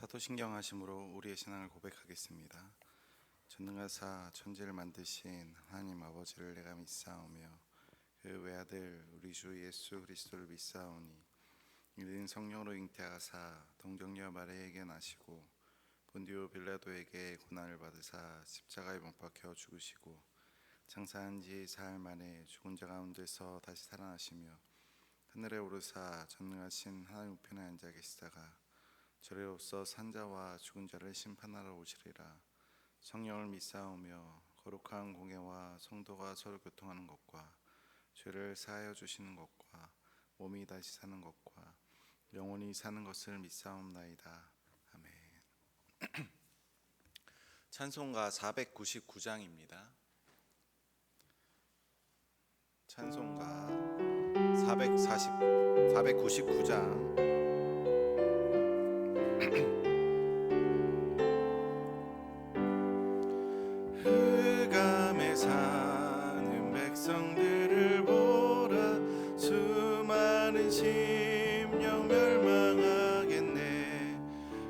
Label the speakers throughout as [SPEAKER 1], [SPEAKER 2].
[SPEAKER 1] 사도신경하심으로 우리의 신앙을 고백하겠습니다. 전능하사 천지를 만드신 하나님 아버지를 내가 믿사오며 그 외아들 우리 주 예수 그리스도를 믿사오니 이는 성령으로 잉태하사 동정녀 마리아에게 나시고 본디오 빌라도에게 고난을 받으사 십자가에 못 박혀 죽으시고 장사한 지 사흘 만에 죽은 자 가운데서 다시 살아나시며 하늘에 오르사 전능하신 하나님 우편에 앉아 계시다가 저리로서 산자와 죽은 자를 심판하러 오시리라. 성령을 믿사오며 거룩한 공예와 성도가 서로 교통하는 것과 죄를 사하여 주시는 것과 몸이 다시 사는 것과 영원히 사는 것을 믿사옵나이다. 아멘. 찬송가 499장입니다. 찬송가 499장 흑암에 사는 백성들을 보라. 수많은 심령 멸망하겠네.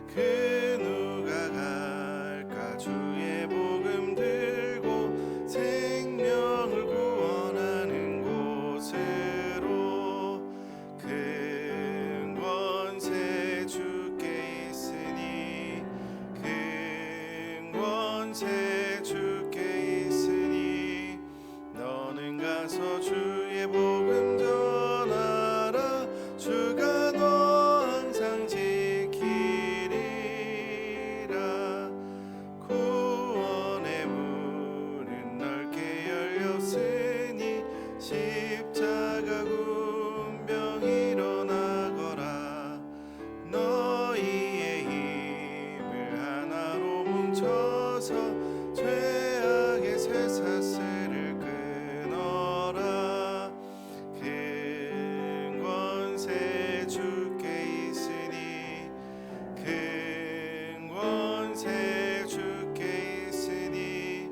[SPEAKER 1] 그 누가 갈까. 주의 복음 들고 생명을 구원하는 곳으로. 큰 권세 주께 있으니 큰 권세 주께 있으니 너는 가서 주의 복음 전하라. 주가 너 항상 지키리라. 구원의 문은 넓게 열렸으니 십자가 군병 일어나거라. 너희의 힘을 하나로 뭉쳐서 죄악의 쇠사슬을 끊어라. 큰 권세 주께 있으니 큰 권세 주께 있으니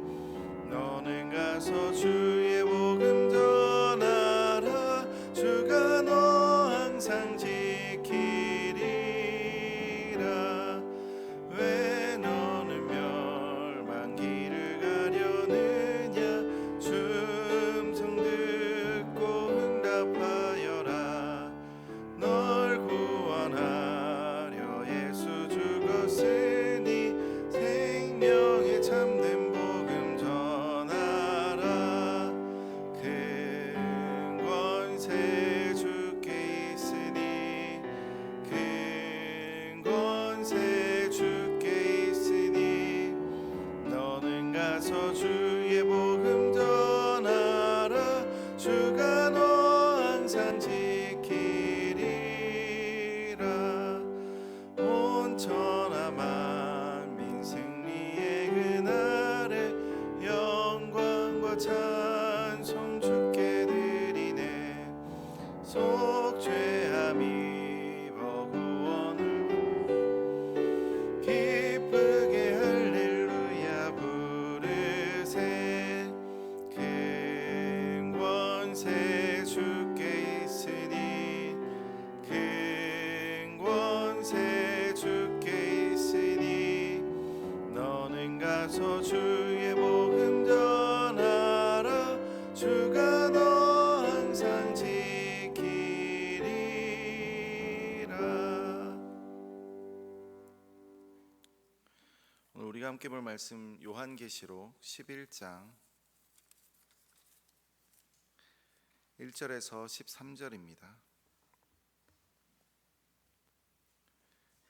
[SPEAKER 1] 너는 가서 주의 복음 전하라. 주가 너 항상 지키리라. 왜 너는 멸망기를 가려느냐. 주 음성 듣고 응답하여라. 널 구원하려 예수 죽었으니 생명의 참된 복음 전하라. 큰 권세 주께 있으니 큰 권세 주께 있으니 너는 가서 주의 복음 전하라. 주가 너 항상 지키리라. 온 천하 만민 승리의 그날에 영광과 찬송 주께 드리네. 속죄함 입어 구원을 기쁘게 할렐루야 부르세. 큰 권세 주께 있으니 큰 권세 주께 있으니 너는 가서 주의 복음 전하라. 주가 너 항상 지키리라. 오늘 우리가 함께 볼 말씀 요한계시록 11장 1절에서 13절입니다.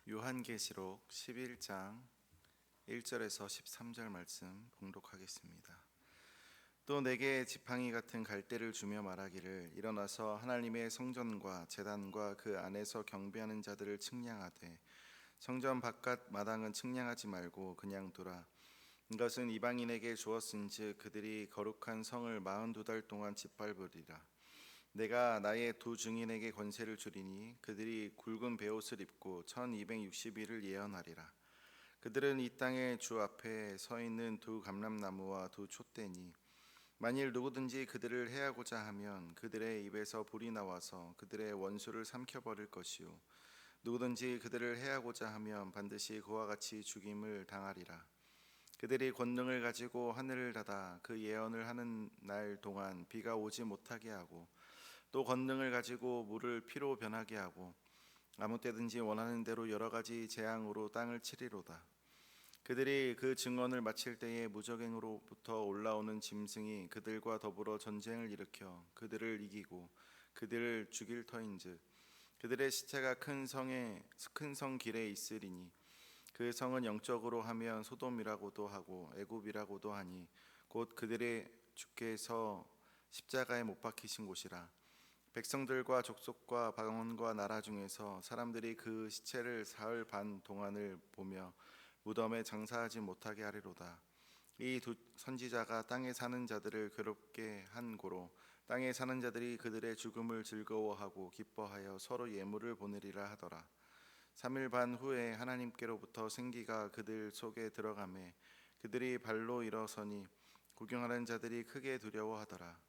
[SPEAKER 1] 요한계시록 11장 1절에서 13절 말씀 봉독하겠습니다. 또 내게 지팡이 같은 갈대를 주며 말하기를 일어나서 하나님의 성전과 제단과 그 안에서 경배하는 자들을 측량하되 성전 바깥 마당은 측량하지 말고 그냥 두라. 이것은 이방인에게 주었은즉 그들이 거룩한 성을 42달 동안 짓밟으리라. 내가 나의 두 증인에게 권세를 주리니 그들이 굵은 베옷을 입고 1260일을 예언하리라. 그들은 이 땅의 주 앞에 서 있는 두 감람나무와 두 촛대니 만일 누구든지 그들을 해하고자 하면 그들의 입에서 불이 나와서 그들의 원수를 삼켜버릴 것이요 누구든지 그들을 해하고자 하면 반드시 그와 같이 죽임을 당하리라. 그들이 권능을 가지고 하늘을 닫아 그 예언을 하는 날 동안 비가 오지 못하게 하고, 또 권능을 가지고 물을 피로 변하게 하고, 아무 때든지 원하는 대로 여러 가지 재앙으로 땅을 치리로다. 그들이 그 증언을 마칠 때에 무적행으로부터 올라오는 짐승이 그들과 더불어 전쟁을 일으켜 그들을 이기고 그들을 죽일 터인즉, 그들의 시체가 큰 성 길에 있으리니, 그 성은 영적으로 하면 소돔이라고도 하고 애굽이라고도 하니 곧 그들의 주께서 십자가에 못 박히신 곳이라. 백성들과 족속과 방언과 나라 중에서 사람들이 그 시체를 사흘 반 동안을 보며 무덤에 장사하지 못하게 하리로다. 이 두 선지자가 땅에 사는 자들을 괴롭게 한 고로 땅에 사는 자들이 그들의 죽음을 즐거워하고 기뻐하여 서로 예물을 보내리라 하더라. 3일 반 후에 하나님께로부터 생기가 그들 속에 들어가매 그들이 발로 일어서니 구경하는 자들이 크게 두려워하더라.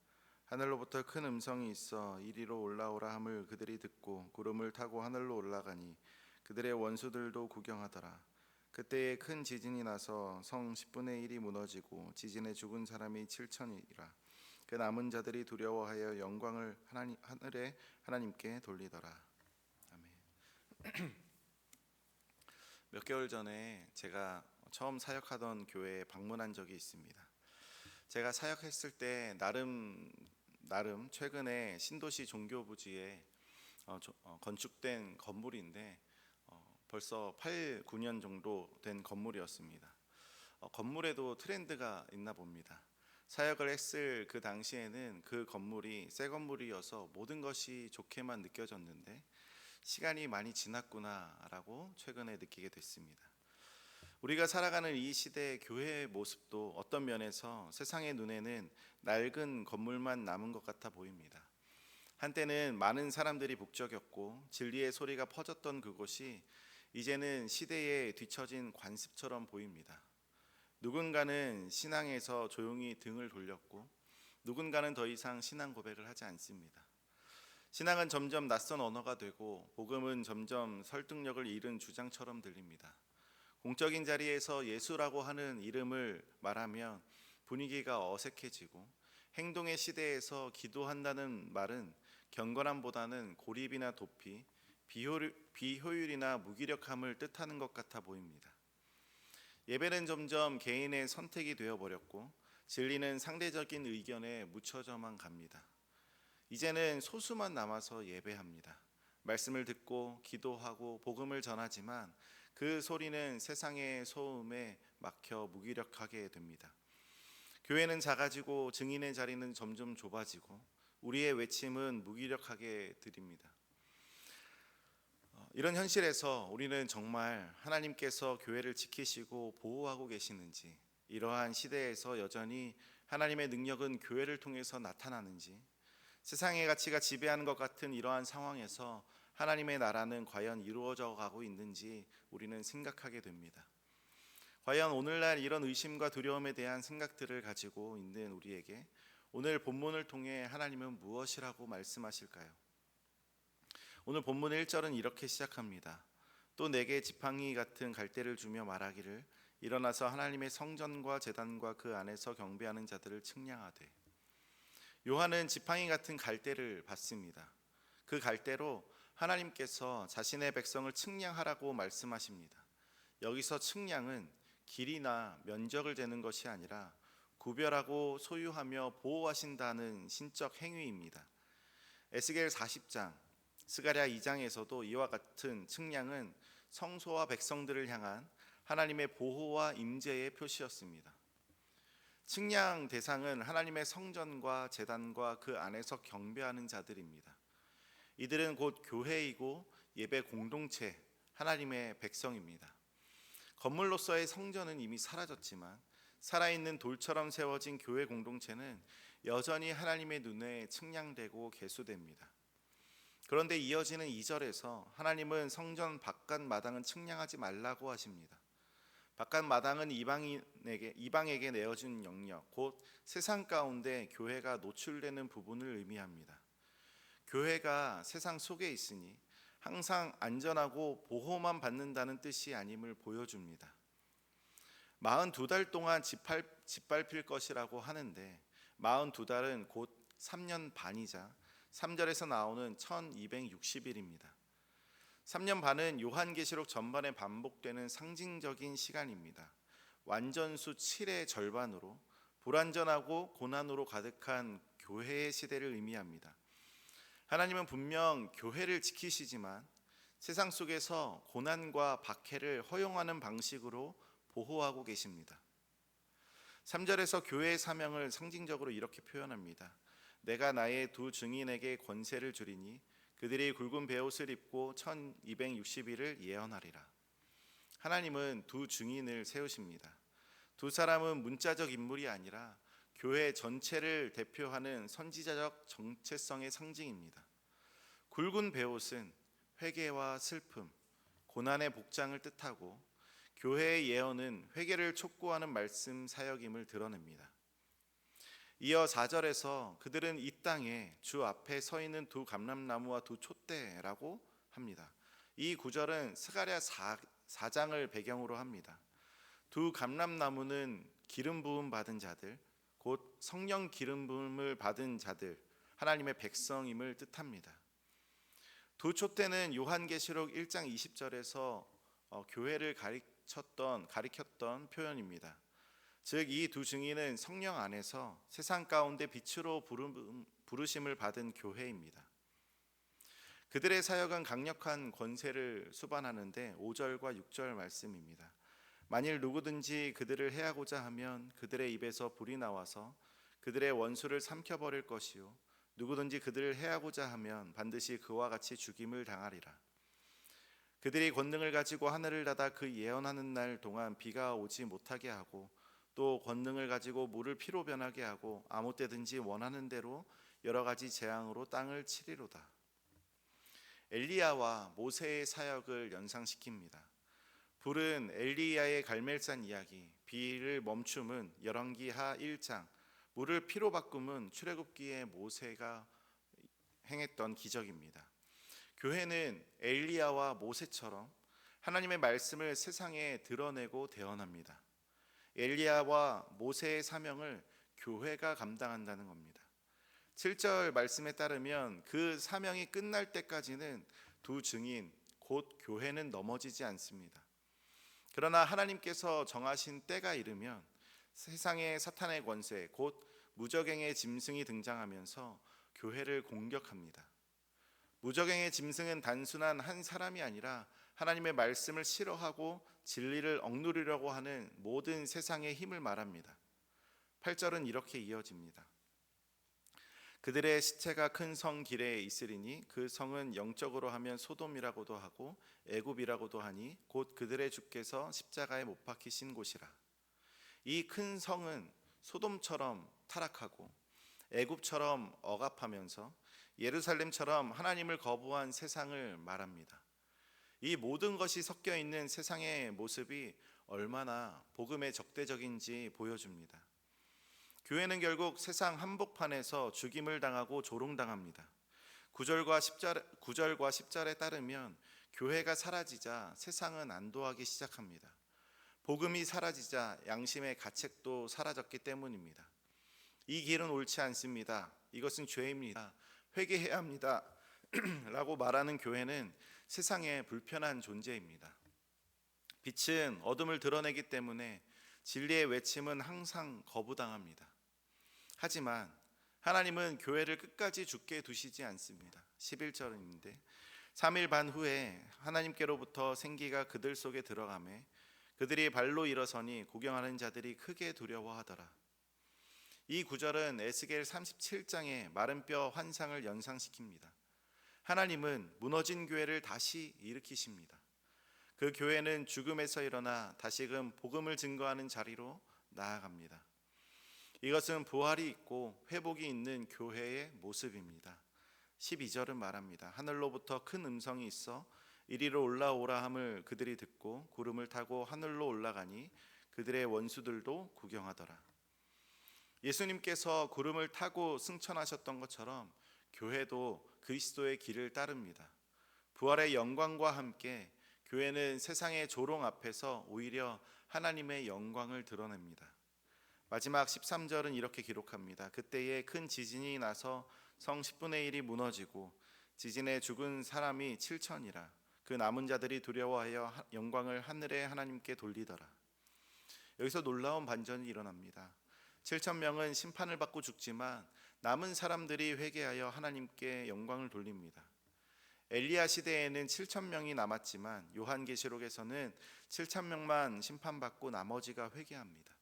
[SPEAKER 1] 하늘로부터 큰 음성이 있어 이리로 올라오라 함을 그들이 듣고 구름을 타고 하늘로 올라가니 그들의 원수들도 구경하더라. 그때에 큰 지진이 나서 성 10분의 1이 무너지고 지진에 죽은 사람이 7천이라. 그 남은 자들이 두려워하여 영광을 하늘의 하나님께 돌리더라. 아멘. 몇 개월 전에 제가 처음 사역하던 교회에 방문한 적이 있습니다. 제가 사역했을 때 나름 최근에 신도시 종교부지에 건축된 건물인데 벌써 8, 9년 정도 된 건물이었습니다. 건물에도 트렌드가 있나 봅니다. 사역을 했을 그 당시에는 그 건물이 새 건물이어서 모든 것이 좋게만 느껴졌는데 시간이 많이 지났구나라고 최근에 느끼게 됐습니다. 우리가 살아가는 이 시대의 교회의 모습도 어떤 면에서 세상의 눈에는 낡은 건물만 남은 것 같아 보입니다. 한때는 많은 사람들이 북적였고 진리의 소리가 퍼졌던 그곳이 이제는 시대에 뒤처진 관습처럼 보입니다. 누군가는 신앙에서 조용히 등을 돌렸고 누군가는 더 이상 신앙 고백을 하지 않습니다. 신앙은 점점 낯선 언어가 되고 복음은 점점 설득력을 잃은 주장처럼 들립니다. 공적인 자리에서 예수라고 하는 이름을 말하면 분위기가 어색해지고, 행동의 시대에서 기도한다는 말은 경건함보다는 고립이나 도피, 비효율이나 무기력함을 뜻하는 것 같아 보입니다. 예배는 점점 개인의 선택이 되어버렸고 진리는 상대적인 의견에 묻혀져만 갑니다. 이제는 소수만 남아서 예배합니다. 말씀을 듣고 기도하고 복음을 전하지만 그 소리는 세상의 소음에 막혀 무기력하게 됩니다. 교회는 작아지고 증인의 자리는 점점 좁아지고 우리의 외침은 무기력하게 들립니다. 이런 현실에서 우리는 정말 하나님께서 교회를 지키시고 보호하고 계시는지, 이러한 시대에서 여전히 하나님의 능력은 교회를 통해서 나타나는지, 세상의 가치가 지배하는 것 같은 이러한 상황에서 하나님의 나라는 과연 이루어져 가고 있는지 우리는 생각하게 됩니다. 과연 오늘날 이런 의심과 두려움에 대한 생각들을 가지고 있는 우리에게 오늘 본문을 통해 하나님은 무엇이라고 말씀하실까요? 오늘 본문 1절은 이렇게 시작합니다. 또 내게 지팡이 같은 갈대를 주며 말하기를 일어나서 하나님의 성전과 제단과 그 안에서 경배하는 자들을 측량하되. 요한은 지팡이 같은 갈대를 받습니다. 그 갈대로 하나님께서 자신의 백성을 측량하라고 말씀하십니다. 여기서 측량은 길이나 면적을 재는 것이 아니라 구별하고 소유하며 보호하신다는 신적 행위입니다. 에스겔 40장, 스가랴 2장에서도 이와 같은 측량은 성소와 백성들을 향한 하나님의 보호와 임재의 표시였습니다. 측량 대상은 하나님의 성전과 제단과 그 안에서 경배하는 자들입니다. 이들은 곧 교회이고 예배 공동체, 하나님의 백성입니다. 건물로서의 성전은 이미 사라졌지만 살아있는 돌처럼 세워진 교회 공동체는 여전히 하나님의 눈에 측량되고 계수됩니다. 그런데 이어지는 2절에서 하나님은 성전 바깥 마당은 측량하지 말라고 하십니다. 바깥 마당은 이방에게 내어준 영역, 곧 세상 가운데 교회가 노출되는 부분을 의미합니다. 교회가 세상 속에 있으니 항상 안전하고 보호만 받는다는 뜻이 아님을 보여줍니다. 42달 동안 짓밟힐 것이라고 하는데 42달은 곧 3년 반이자 3절에서 나오는 1260일입니다. 3년 반은 요한계시록 전반에 반복되는 상징적인 시간입니다. 완전수 7의 절반으로 불완전하고 고난으로 가득한 교회의 시대를 의미합니다. 하나님은 분명 교회를 지키시지만 세상 속에서 고난과 박해를 허용하는 방식으로 보호하고 계십니다. 3절에서 교회의 사명을 상징적으로 이렇게 표현합니다. 내가 나의 두 증인에게 권세를 주리니 그들이 굵은 베옷을 입고 1260일을 예언하리라. 하나님은 두 증인을 세우십니다. 두 사람은 문자적 인물이 아니라 교회 전체를 대표하는 선지자적 정체성의 상징입니다. 굵은 베옷은 회개와 슬픔, 고난의 복장을 뜻하고 교회의 예언은 회개를 촉구하는 말씀 사역임을 드러냅니다. 이어 4절에서 그들은 이 땅에 주 앞에 서 있는 두 감람나무와 두 촛대라고 합니다. 이 구절은 스가랴 4장을 배경으로 합니다. 두 감람나무는 기름 부음 받은 자들, 곧 성령 기름 부음을 받은 자들, 하나님의 백성임을 뜻합니다. 두 촛대는 요한계시록 1장 20절에서 교회를 가리켰던 표현입니다. 즉 이 두 증인은 성령 안에서 세상 가운데 빛으로 부르심을 받은 교회입니다. 그들의 사역은 강력한 권세를 수반하는데 5절과 6절 말씀입니다. 만일 누구든지 그들을 해하고자 하면 그들의 입에서 불이 나와서 그들의 원수를 삼켜버릴 것이요 누구든지 그들을 해하고자 하면 반드시 그와 같이 죽임을 당하리라. 그들이 권능을 가지고 하늘을 닫아 그 예언하는 날 동안 비가 오지 못하게 하고 또 권능을 가지고 물을 피로 변하게 하고 아무 때든지 원하는 대로 여러 가지 재앙으로 땅을 치리로다. 엘리야와 모세의 사역을 연상시킵니다. 불은 엘리야의 갈멜산 이야기, 비를 멈춤은 열왕기하 1장, 물을 피로 바꿈은 출애굽기의 모세가 행했던 기적입니다. 교회는 엘리야와 모세처럼 하나님의 말씀을 세상에 드러내고 대언합니다. 엘리야와 모세의 사명을 교회가 감당한다는 겁니다. 7절 말씀에 따르면 그 사명이 끝날 때까지는 두 증인 곧 교회는 넘어지지 않습니다. 그러나 하나님께서 정하신 때가 이르면 세상의 사탄의 권세 곧 무적행의 짐승이 등장하면서 교회를 공격합니다. 무적행의 짐승은 단순한 한 사람이 아니라 하나님의 말씀을 싫어하고 진리를 억누르려고 하는 모든 세상의 힘을 말합니다. 8절은 이렇게 이어집니다. 그들의 시체가 큰 성 길에 있으리니 그 성은 영적으로 하면 소돔이라고도 하고 애굽이라고도 하니 곧 그들의 주께서 십자가에 못 박히신 곳이라. 이 큰 성은 소돔처럼 타락하고 애굽처럼 억압하면서 예루살렘처럼 하나님을 거부한 세상을 말합니다. 이 모든 것이 섞여 있는 세상의 모습이 얼마나 복음에 적대적인지 보여줍니다. 교회는 결국 세상 한복판에서 죽임을 당하고 조롱당합니다. 9절과 10절에 따르면 교회가 사라지자 세상은 안도하기 시작합니다. 복음이 사라지자 양심의 가책도 사라졌기 때문입니다. 이 길은 옳지 않습니다. 이것은 죄입니다. 회개해야 합니다. 라고 말하는 교회는 세상에 불편한 존재입니다. 빛은 어둠을 드러내기 때문에 진리의 외침은 항상 거부당합니다. 하지만 하나님은 교회를 끝까지 죽게 두시지 않습니다. 11절인데 3일 반 후에 하나님께로부터 생기가 그들 속에 들어가매 그들이 발로 일어서니 구경하는 자들이 크게 두려워하더라. 이 구절은 에스겔 37장의 마른 뼈 환상을 연상시킵니다. 하나님은 무너진 교회를 다시 일으키십니다. 그 교회는 죽음에서 일어나 다시금 복음을 증거하는 자리로 나아갑니다. 이것은 부활이 있고 회복이 있는 교회의 모습입니다. 12절은 말합니다. 하늘로부터 큰 음성이 있어 이리로 올라오라 함을 그들이 듣고 구름을 타고 하늘로 올라가니 그들의 원수들도 구경하더라. 예수님께서 구름을 타고 승천하셨던 것처럼 교회도 그리스도의 길을 따릅니다. 부활의 영광과 함께 교회는 세상의 조롱 앞에서 오히려 하나님의 영광을 드러냅니다. 마지막 13절은 이렇게 기록합니다. 그때에 큰 지진이 나서 성 10분의 1이 무너지고 지진에 죽은 사람이 7천이라. 그 남은 자들이 두려워하여 영광을 하늘의 하나님께 돌리더라. 여기서 놀라운 반전이 일어납니다. 7천 명은 심판을 받고 죽지만 남은 사람들이 회개하여 하나님께 영광을 돌립니다. 엘리야 시대에는 7천 명이 남았지만 요한계시록에서는 7천 명만 심판받고 나머지가 회개합니다.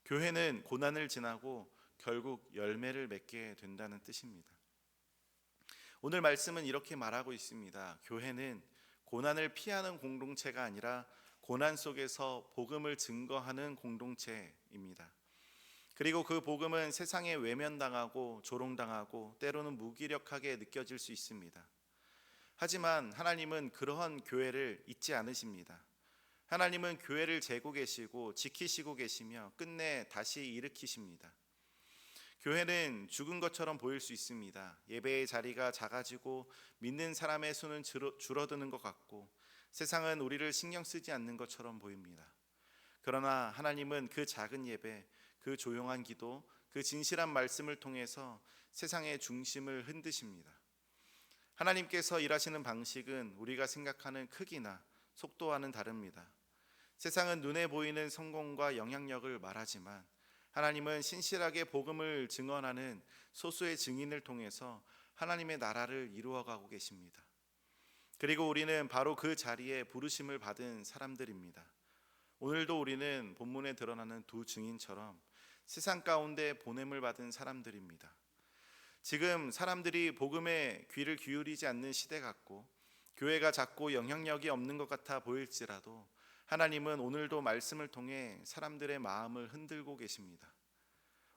[SPEAKER 1] 교회는 고난을 지나고 결국 열매를 맺게 된다는 뜻입니다. 오늘 말씀은 이렇게 말하고 있습니다. 교회는 고난을 피하는 공동체가 아니라 고난 속에서 복음을 증거하는 공동체입니다. 그리고 그 복음은 세상에 외면당하고 조롱당하고 때로는 무기력하게 느껴질 수 있습니다. 하지만 하나님은 그러한 교회를 잊지 않으십니다. 하나님은 교회를 재고 계시고 지키시고 계시며 끝내 다시 일으키십니다. 교회는 죽은 것처럼 보일 수 있습니다. 예배의 자리가 작아지고 믿는 사람의 수는 줄어드는 것 같고 세상은 우리를 신경 쓰지 않는 것처럼 보입니다. 그러나 하나님은 그 작은 예배, 그 조용한 기도, 그 진실한 말씀을 통해서 세상의 중심을 흔드십니다. 하나님께서 일하시는 방식은 우리가 생각하는 크기나 속도와는 다릅니다. 세상은 눈에 보이는 성공과 영향력을 말하지만 하나님은 신실하게 복음을 증언하는 소수의 증인을 통해서 하나님의 나라를 이루어가고 계십니다. 그리고 우리는 바로 그 자리에 부르심을 받은 사람들입니다. 오늘도 우리는 본문에 드러나는 두 증인처럼 세상 가운데 보냄을 받은 사람들입니다. 지금 사람들이 복음에 귀를 기울이지 않는 시대 같고 교회가 작고 영향력이 없는 것 같아 보일지라도 하나님은 오늘도 말씀을 통해 사람들의 마음을 흔들고 계십니다.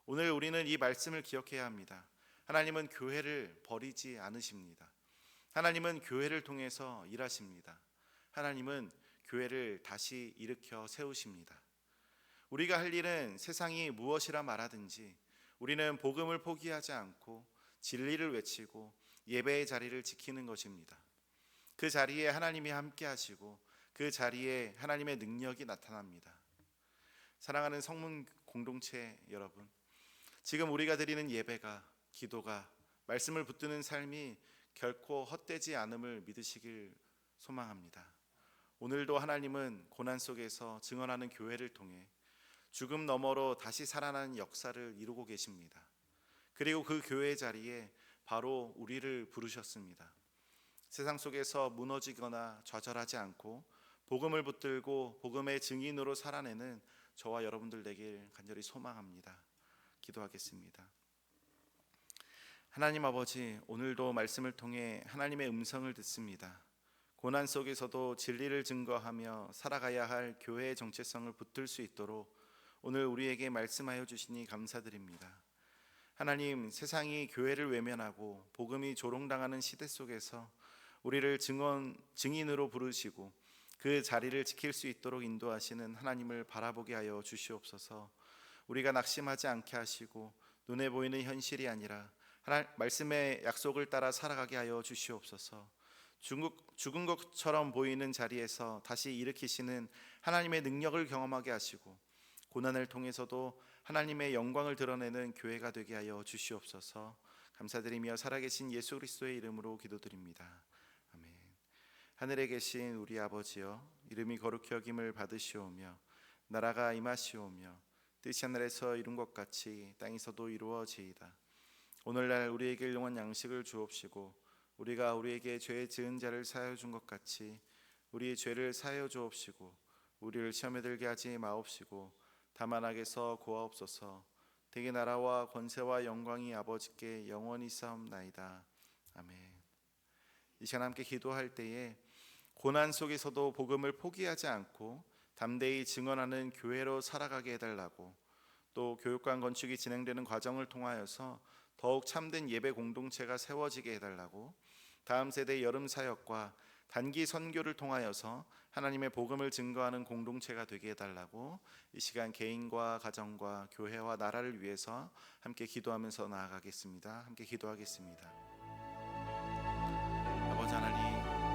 [SPEAKER 1] 오늘 우리는 이 말씀을 기억해야 합니다. 하나님은 교회를 버리지 않으십니다. 하나님은 교회를 통해서 일하십니다. 하나님은 교회를 다시 일으켜 세우십니다. 우리가 할 일은 세상이 무엇이라 말하든지 우리는 복음을 포기하지 않고 진리를 외치고 예배의 자리를 지키는 것입니다. 그 자리에 하나님이 함께 하시고 그 자리에 하나님의 능력이 나타납니다. 사랑하는 성문 공동체 여러분, 지금 우리가 드리는 예배가, 기도가, 말씀을 붙드는 삶이 결코 헛되지 않음을 믿으시길 소망합니다. 오늘도 하나님은 고난 속에서 증언하는 교회를 통해 죽음 너머로 다시 살아나는 역사를 이루고 계십니다. 그리고 그 교회 자리에 바로 우리를 부르셨습니다. 세상 속에서 무너지거나 좌절하지 않고 복음을 붙들고 복음의 증인으로 살아내는 저와 여러분들 되길 간절히 소망합니다. 기도하겠습니다. 하나님 아버지, 오늘도 말씀을 통해 하나님의 음성을 듣습니다. 고난 속에서도 진리를 증거하며 살아가야 할 교회의 정체성을 붙들 수 있도록 오늘 우리에게 말씀하여 주시니 감사드립니다. 하나님, 세상이 교회를 외면하고 복음이 조롱당하는 시대 속에서 우리를 증인으로 부르시고 그 자리를 지킬 수 있도록 인도하시는 하나님을 바라보게 하여 주시옵소서. 우리가 낙심하지 않게 하시고 눈에 보이는 현실이 아니라 말씀의 약속을 따라 살아가게 하여 주시옵소서. 죽은 것처럼 보이는 자리에서 다시 일으키시는 하나님의 능력을 경험하게 하시고 고난을 통해서도 하나님의 영광을 드러내는 교회가 되게 하여 주시옵소서. 감사드리며 살아계신 예수 그리스도의 이름으로 기도드립니다. 아멘. 하늘에 계신 우리 아버지여, 이름이 거룩히 여김을 받으시오며 나라가 임하시오며 뜻이 하늘에서 이룬 것 같이 땅에서도 이루어지이다. 오늘날 우리에게 일용할 양식을 주옵시고 우리가 우리에게 죄 지은 자를 사하여 준 것 같이 우리의 죄를 사하여 주옵시고 우리를 시험에 들게 하지 마옵시고 다만 악에서 구하옵소서. 대개 나라와 권세와 영광이 아버지께 영원히 싸움나이다. 아멘. 이 시간 함께 기도할 때에 고난 속에서도 복음을 포기하지 않고 담대히 증언하는 교회로 살아가게 해달라고, 또 교육관 건축이 진행되는 과정을 통하여서 더욱 참된 예배 공동체가 세워지게 해달라고, 다음 세대 여름 사역과 단기 선교를 통하여서 하나님의 복음을 증거하는 공동체가 되게 해달라고 이 시간 개인과 가정과 교회와 나라를 위해서 함께 기도하면서 나아가겠습니다. 함께 기도하겠습니다. 아버지 하나님,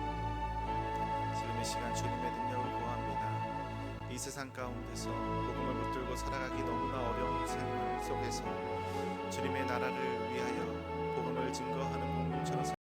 [SPEAKER 1] 시간 주님의 능력을 구합니다. 이 세상 가운데서 복음을 붙들고 살아가기 너무나 어려운 삶 속에서 주님의 나라를 위하여 복음을 증거하는 공동체로